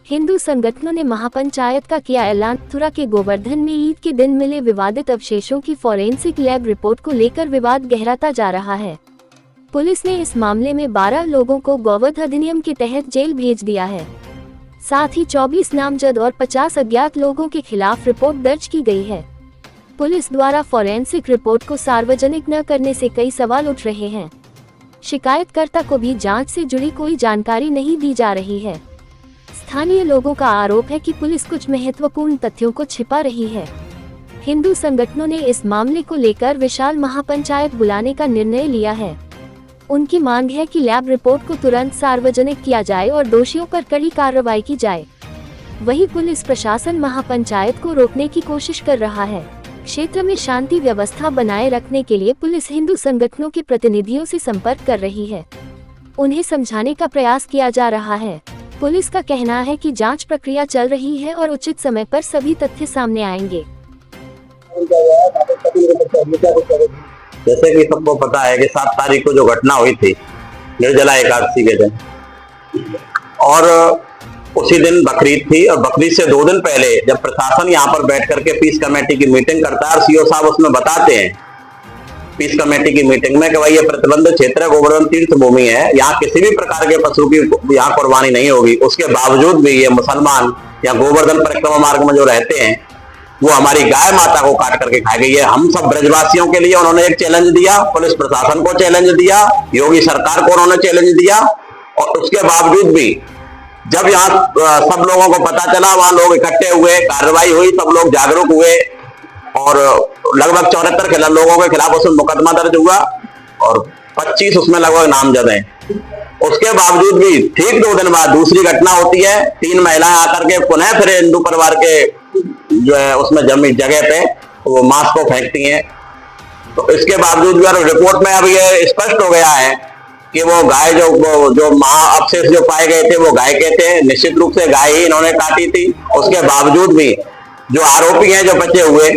हिंदू संगठनों ने महापंचायत का किया ऐलान। मथुरा के गोवर्धन में ईद के दिन मिले विवादित अवशेषों की फॉरेंसिक लैब रिपोर्ट को लेकर विवाद गहराता जा रहा है। पुलिस ने इस मामले में 12 लोगों को गौवध अधिनियम के तहत जेल भेज दिया है। साथ ही 24 नामजद और 50 अज्ञात लोगों के खिलाफ रिपोर्ट दर्ज की गई है। पुलिस द्वारा फॉरेंसिक रिपोर्ट को सार्वजनिक न करने से कई सवाल उठ रहे हैं। शिकायतकर्ता को भी जांच से जुड़ी कोई जानकारी नहीं दी जा रही है। स्थानीय लोगों का आरोप है कि पुलिस कुछ महत्वपूर्ण तथ्यों को छिपा रही है। हिंदू संगठनों ने इस मामले को लेकर विशाल महापंचायत बुलाने का निर्णय लिया है। उनकी मांग है कि लैब रिपोर्ट को तुरंत सार्वजनिक किया जाए और दोषियों पर कड़ी कार्रवाई की जाए। वहीं पुलिस प्रशासन महापंचायत को रोकने की कोशिश कर रहा है। क्षेत्र में शांति व्यवस्था बनाए रखने के लिए पुलिस हिंदू संगठनों के प्रतिनिधियों से संपर्क कर रही है। उन्हें समझाने का प्रयास किया जा रहा है। पुलिस का कहना है कि जांच प्रक्रिया चल रही है और उचित समय पर सभी तथ्य सामने आएंगे। जैसे कि सबको पता है कि 7 तारीख को जो घटना हुई थी निर्जला एकादशी के दिन, और उसी दिन बकरीद थी, और बकरीद से 2 दिन पहले जब प्रशासन यहाँ पर बैठ करके पीस कमेटी की मीटिंग करता है और सीओ साहब उसमें बताते हैं पीस कमेटी की मीटिंग में कि भाई ये प्रतिबंधित क्षेत्र है, गोवर्धन तीर्थ भूमि है, यहाँ किसी भी प्रकार के पशु की यहाँ कुर्बानी नहीं होगी। उसके बावजूद भी ये मुसलमान या गोवर्धन परिक्रमा मार्ग में जो रहते हैं वो हमारी गाय माता को काट करके खाई गई है। हम सब ब्रजवासियों के लिए उन्होंने एक चैलेंज दिया, पुलिस प्रशासन को चैलेंज दिया, योगी सरकार को उन्होंने चैलेंज दिया, और उसके बावजूद भी जब यहाँ सब लोगों को पता चला, वहां लोग इकट्ठे हुए, कार्रवाई हुई, सब लोग जागरूक हुए और लगभग 74 लोगों के खिलाफ उसमें मुकदमा दर्ज हुआ और 25 उसमें लगभग नामजद हैं। उसके बावजूद भी ठीक 2 दिन बाद दूसरी घटना होती है। 3 महिलाएं आकर के पुनः फिर हिंदू परिवार के जो है उसमें जगह पे वो मांस को फेंकती हैं। तो इसके बावजूद भी रिपोर्ट में अब ये स्पष्ट हो गया है कि वो गाय जो अवशेष जो पाए गए थे वो गाय के थे। निश्चित रूप से गाय ही इन्होंने काटी थी। उसके बावजूद भी जो आरोपी हैं, जो बचे हुए,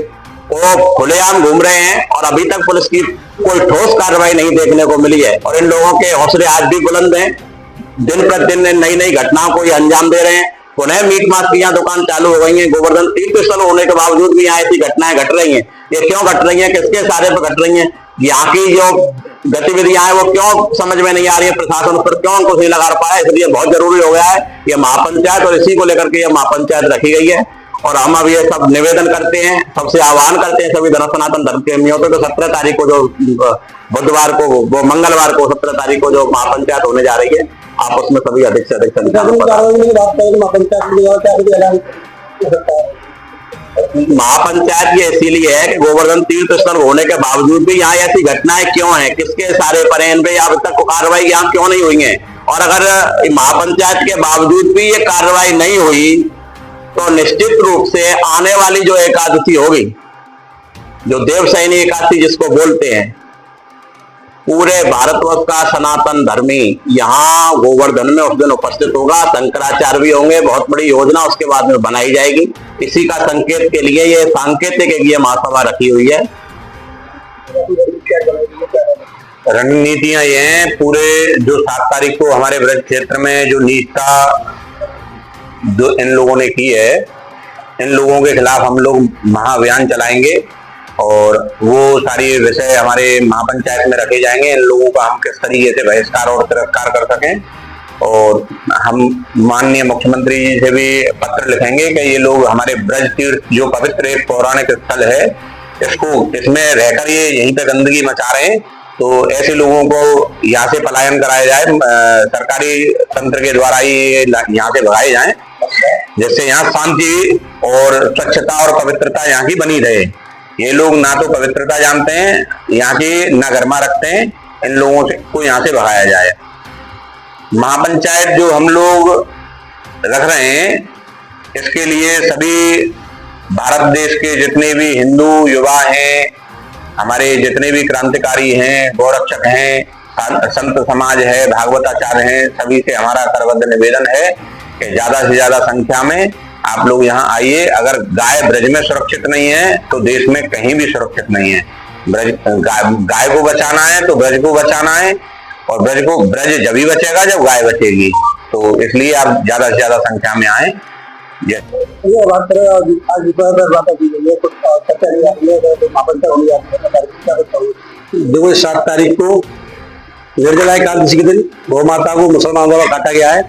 वो खुलेआम घूम रहे हैं और अभी तक पुलिस की कोई ठोस कार्रवाई नहीं देखने को मिली है। और इन लोगों के हौसले आज भी बुलंद हैं। दिन प्रतिदिन नई नई घटनाओं को ये अंजाम दे रहे हैं। पुनः मीट मांस की यहाँ दुकान चालू हो गई है। गोवर्धन तीर्थ स्थल होने के बावजूद भी यहाँ ऐसी घटनाएं घट रही हैं। ये क्यों घट रही हैं, किसके इशारे पर घट रही हैं, यहाँ की जो गतिविधियां हैं वो क्यों समझ में नहीं आ रही है, प्रशासन उस पर क्यों अंकुश नहीं लगा पाया। इसलिए बहुत जरूरी हो गया है ये महापंचायत, और इसी को लेकर के ये महापंचायत रखी गई है। और हम अब ये सब निवेदन करते हैं, सबसे आह्वान करते हैं सभी सनातन धर्म प्रेमियों को, तो 17 तारीख को जो बुधवार को, वो मंगलवार को 17 तारीख को जो महापंचायत होने जा रही है, आप उसमें सभी अधिक से अधिक महापंचायत ये इसीलिए है कि गोवर्धन तीर्थ स्थल होने के बावजूद भी यहाँ ऐसी घटनाएं क्यों हैं, किसके इशारे पर है, इन पे अब तक कार्रवाई यहाँ क्यों नहीं हुई है। और अगर महापंचायत के बावजूद भी ये कार्रवाई नहीं हुई तो निश्चित रूप से आने वाली जो एकादशी होगी, जो देवशयनी एकादशी जिसको बोलते हैं, पूरे भारतवर्ष का सनातन धर्मी यहाँ गोवर्धन में उस दिन उपस्थित होगा। शंकराचार्य भी होंगे। बहुत बड़ी योजना उसके बाद में बनाई जाएगी। इसी का संकेत के लिए ये सांकेतिक ये महासभा रखी हुई है। रणनीतियां ये हैं, पूरे जो 7 तारीख को हमारे ब्रज क्षेत्र में जो निष्ठा जो इन लोगों ने की है, इन लोगों के खिलाफ हम लोग महाअभियान चलाएंगे और वो सारी विषय हमारे महापंचायत में रखे जाएंगे। इन लोगों का हम किस तरीके से बहिष्कार और तिरस्कार कर सकें, और हम माननीय मुख्यमंत्री जी से भी पत्र लिखेंगे कि ये लोग हमारे ब्रज तीर्थ जो पवित्र एक पौराणिक स्थल है, इसमें रहकर ये यहीं पे गंदगी मचा रहे हैं, तो ऐसे लोगों को यहाँ से पलायन कराया जाए, सरकारी तंत्र के द्वारा ही यहाँ से भगाए जाएं, जिससे यहाँ शांति और स्वच्छता और पवित्रता यहाँ की बनी रहे। ये लोग ना तो पवित्रता जानते हैं, यहाँ की ना गरिमा रखते हैं। इन लोगों को यहाँ से भगाया जाए। महापंचायत जो हम लोग रख रहे हैं, इसके लिए सभी भारत देश के जितने भी हिंदू युवा हैं, हमारे जितने भी क्रांतिकारी हैं, गौरक्षक हैं, संत समाज है, भागवताचार्य हैं, सभी से हमारा करबद्ध निवेदन है कि ज्यादा से ज्यादा संख्या में आप लोग यहाँ आइए। अगर गाय ब्रज में सुरक्षित नहीं है तो देश में कहीं भी सुरक्षित नहीं है। गाय को बचाना है तो ब्रज को बचाना है, और ब्रज जब ही बचेगा जब गाय बचेगी। तो इसलिए आप ज्यादा से ज्यादा संख्या में आए। ये बात करें आज बात की गई है कुछ चर्चा नहीं आ रही है तो महापंचायत होनी है। देखो 7 तारीख को निर्जला एकादशी के दिन गौ माता को मुसलमानों द्वारा काटा गया है।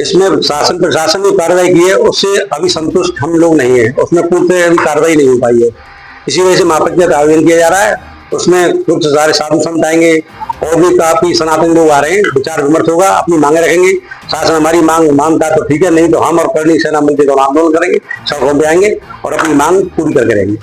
इसमें शासन प्रशासन ने कार्रवाई की है, उससे अभी संतुष्ट हम लोग नहीं है, उसमें पूर्ण अभी कार्रवाई नहीं हो पाई है। इसी वजह से महापंचायत का आयोजन किया जा रहा है। उसमें कुछ सारे साधु संत आएंगे और भी काफी सनातन लोग आ रहे हैं, विचार विमर्श होगा, अपनी मांगे रखेंगे। शासन हमारी मांग मानता तो ठीक है, नहीं तो हम और करणी सेना मिलकर आंदोलन करेंगे, सड़कों पे आएंगे और अपनी मांग पूरी करके रहेंगे।